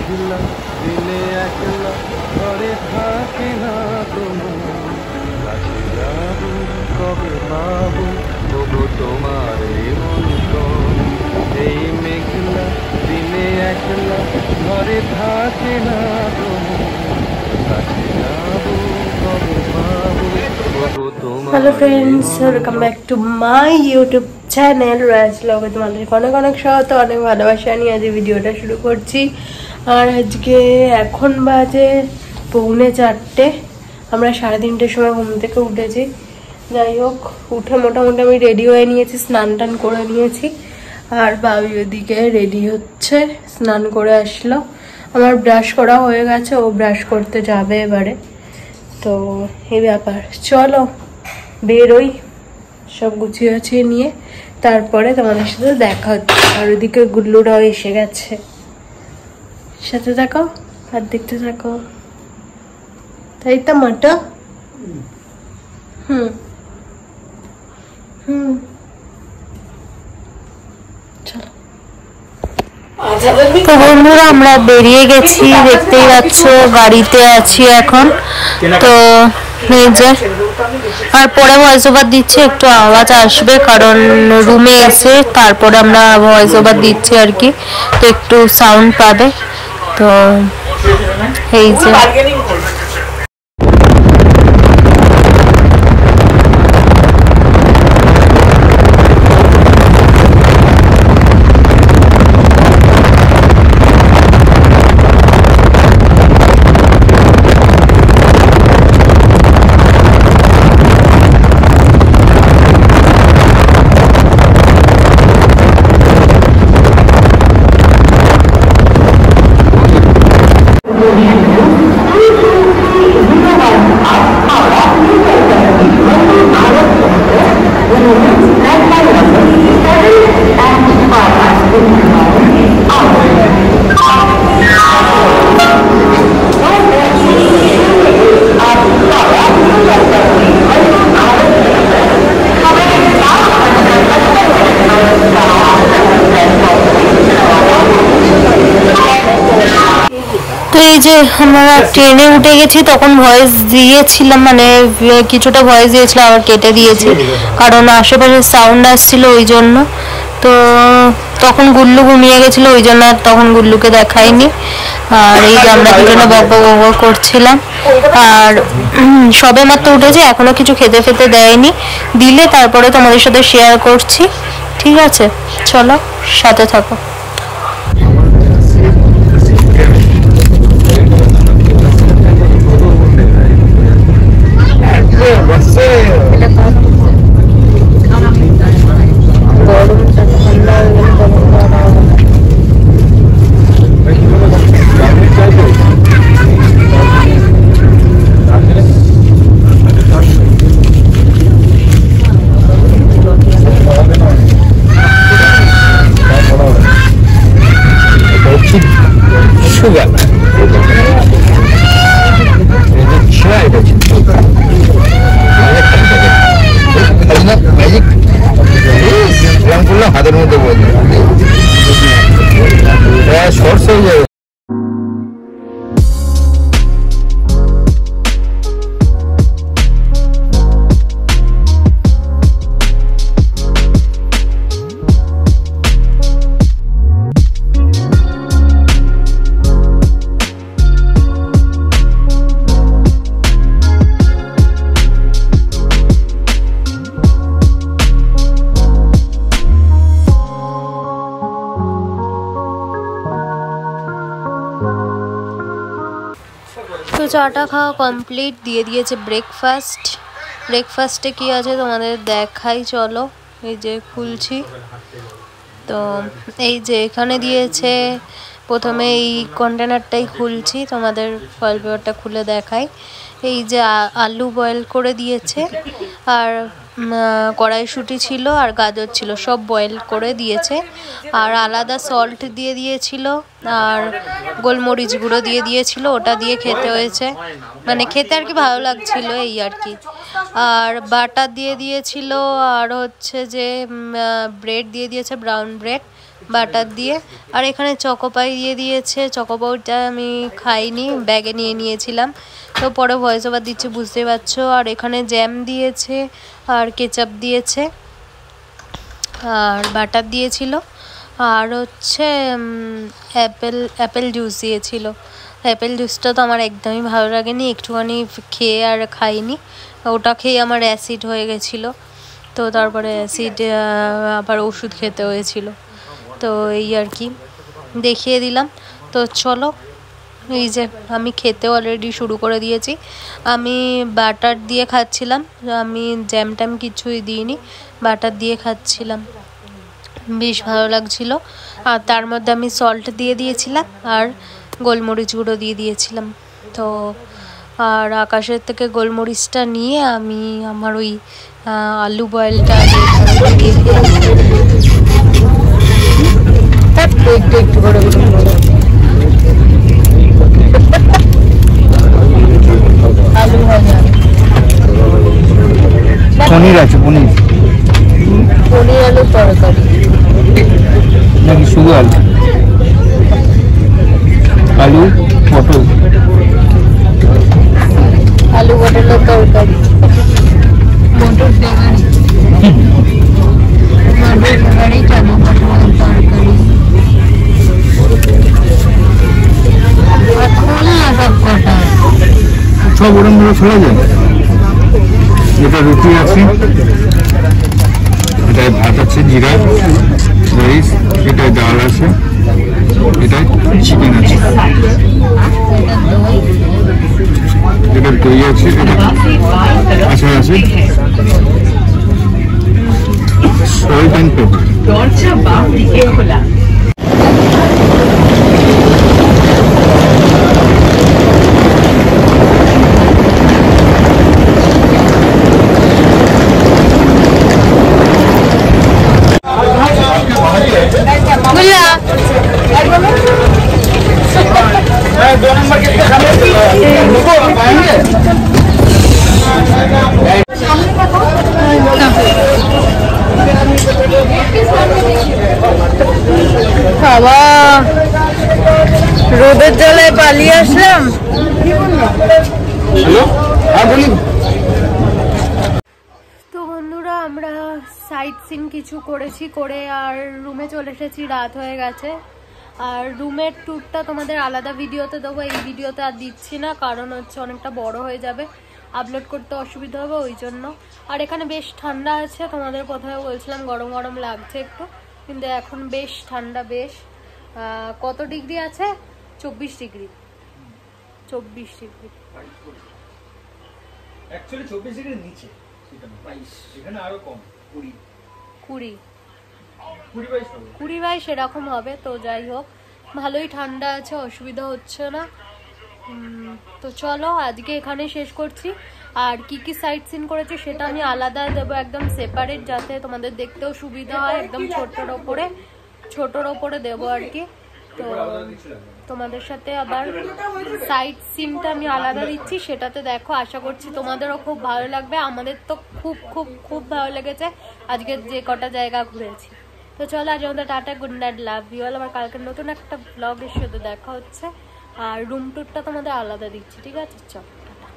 মেঘলা দিনে একলা ঘরে থাকে না তোমার কাছে যাবো কবে পাবো তবু তোমার মন কম এই মেঘলা দিনে একলা ঘরে থাকে না তোমার কাছে যাবো কবে পাবো তবু তোমার। Hello friends, welcome back to my YouTube channel Raj ব্লগে। তোমাদের অনেক অনেক স্বাগত, অনেক ভালোবাসা নিয়ে আজ ভিডিওটা শুরু করছি। আর আজকে এখন বাজে 3:45। আমরা 3:30টার সময় ঘুম থেকে উঠেছি। যাই হোক, উঠে মোটামুটি আমি রেডি হয়ে নিয়েছি, স্নান টান করে নিয়েছি। আর বাবি ওদিকে রেডি হচ্ছে, স্নান করে আসলো। আমার ব্রাশ করা হয়ে গেছে, ও ব্রাশ করতে যাবে এবারে। তো এই ব্যাপার, চলো বেরোই, সব গুছিয়ে নিয়ে তারপরে তোমাদের সাথে দেখা হচ্ছে। আর ওদিকে গুল্লুরাও এসে গেছে, সাথে থাকো আর দেখতে থাকো, তাই তো মাটা। হুম হুম চলো। তো বন্ধুরা, আমরা বেরিয়ে গেছি, দেখতেই পাচ্ছ গাড়িতে আছি এখন। তো এই যে, আর পরে ভয়েস ওভার দিচ্ছি, একটু আওয়াজ আসবে কারণ রুমে এসে তারপরে আমরা ভয়েস ওভার দিচ্ছি আর কি, তো একটু সাউন্ড পাবে। তো এই যে যে আমরা ট্রেনে উঠে গেছি, তখন ভয়েস দিয়েছিলাম, মানে কিছুটা ভয়েস দিয়েছিলাম, আবার কেটে দিয়েছি কারণ আশেপাশে সাউন্ড আসছিল ওই জন্য। তো তখন গুল্লু ঘুমিয়ে গেছিলো, ওই জন্য আর তখন গুল্লুকে দেখাইনি। আর এই যে আমরা দুজনে বকবক করছিলাম। আর সবে মাত্র উঠেছে, এখনো কিছু খেতে ফেতে দেয়নি, দিলে তারপরে তোমাদের সাথে শেয়ার করছি। ঠিক আছে, চলো সাথে থাকো। হাতের মধ্যে বলছে শর্টস হয়ে যাবে। তো চাটা খাওয়া কমপ্লিট, দিয়ে দিয়েছে ব্রেকফাস্টে কি আছে তোমাদের দেখাই, চলো। এই যে খুলছি, তো এই যে এখানে দিয়েছে, প্রথমে এই কন্টেনারটাই খুলছি, তোমাদের ফয়েল পেপারটা খুলে দেখাই। এই যে আলু বয়েল করে দিয়েছে, আর কড়াইশুঁটি ছিল, আর গাজর ছিল, সব বয়েল করে দিয়েছে। আর আলাদা সল্ট দিয়ে দিয়েছিল, আর গোলমরিচ গুঁড়ো দিয়ে দিয়েছিল, ওটা দিয়ে খেতে হয়েছে, মানে খেতে আর কি ভালো লাগছিল এই আর কি। আর বাটার দিয়ে দিয়েছিল, আর হচ্ছে যে ব্রেড দিয়ে দিয়েছে, ব্রাউন ব্রেড, বাটার দিয়ে। আর এখানে চকোপাই দিয়ে দিয়েছে, চকোপাইটা আমি খাইনি, ব্যাগে নিয়ে নিয়েছিলাম, তো পরে ভয়েস ওভার দিচ্ছি বুঝতে পারছো। আর এখানে জ্যাম দিয়েছে আর কেচাপ দিয়েছে আর বাটার দিয়েছিল, আর হচ্ছে অ্যাপেল জুস দিয়েছিল। অ্যাপেল জুসটা তো আমার একদমই ভালো লাগেনি, একটুখানি খেয়ে আর খাইনি, ওটা খেয়ে আমার অ্যাসিড হয়ে গেছিলো, তো তারপরে অ্যাসিড আবার ওষুধ খেতে হয়েছিল। তো এই আর কি দেখিয়ে দিলাম। তো চলো, এই যে আমি খেতে অলরেডি শুরু করে দিয়েছি। আমি বাটার দিয়ে খাচ্ছিলাম, আমি জ্যাম ট্যাম কিছুই দিইনি, বাটার দিয়ে খাচ্ছিলাম, বেশ ভালো লাগছিল। আর তার মধ্যে আমি সল্ট দিয়ে দিয়েছিলাম আর গোলমরিচ গুঁড়ো দিয়ে দিয়েছিলাম। তো আর আকাশের থেকে গোলমরিচটা নিয়ে আমি আমার ওই আলু বয়েলটা দিয়ে একটু করে আলু ভাজা, পনির আছে, পনির আলুর তরকারি নাকি শুধু আলু? আলু পটল, আলু পটলের তরকারি, মটর তরকারি, চানা পটলের তরকারি। সব ওরম ভাবে ছড়া যায়। এটা রুটি আছে, এটায় ভাত আছে, জিরা রাইস, এটায় ডাল আছে, এটায় চিকেন আছে, এটা দই আছে, এটা আচার আছে, সল্ট অ্যান্ড পেপার। দরজা বাম দিকে খোলা। বাবা, রোদের জ্বালায় পালিয়ে আসলাম। তো বন্ধুরা, আমরা সাইট সিন কিছু করেছি, করে আর রুমে চলে এসেছি, রাত হয়ে গেছে। আর রুমের ট্যুরটা তোমাদের আলাদা ভিডিওতে দেবো, এই ভিডিওতে আর দিচ্ছি না, কারণ হচ্ছে অনেকটা বড় হয়ে যাবে, আপলোড করতে অসুবিধা হবে ওই জন্য। আর এখানে বেশ ঠান্ডা আছে, তোমাদের প্রথমে বলছিলাম গরম গরম লাগছে একটু, কিন্তু এখন বেশ ঠান্ডা। বেশ কত ডিগ্রি আছে? 24 ডিগ্রি। 24 ডিগ্রি অ্যাকচুয়ালি 24 ডিগ্রির নিচে, সেটা 22, এখানে আরো কম, 20-22 এরকম হবে। তো যাই হোক, ভালোই ঠান্ডা আছে, অসুবিধা হচ্ছে না। তো চলো আজকে এখানেই শেষ করছি। আর কি কি সাইট সিন করেছি সেটা আমি আলাদা দেবো, একদম সেপারেট, যাতে তোমাদের দেখতেও সুবিধা হয়, একদম ছোটোর ওপরে দেবো আর কি। তো তোমাদের সাথে আবার সাইট সিনটা আমি আলাদা দিচ্ছি, সেটাতে দেখো, আশা করছি তোমাদেরও খুব ভালো লাগবে। আমাদের তো খুব খুব খুব ভালো লেগেছে আজকে যে কটা জায়গা ঘুরেছি। তো চলো আজ আমাদের tata, good night, love you all. আবার কালকে নতুন একটা ব্লগের সাথে দেখা হচ্ছে, আর রুম টুরটা তোমাদের আলাদা দিচ্ছি, ঠিক আছে? চলো টাটা।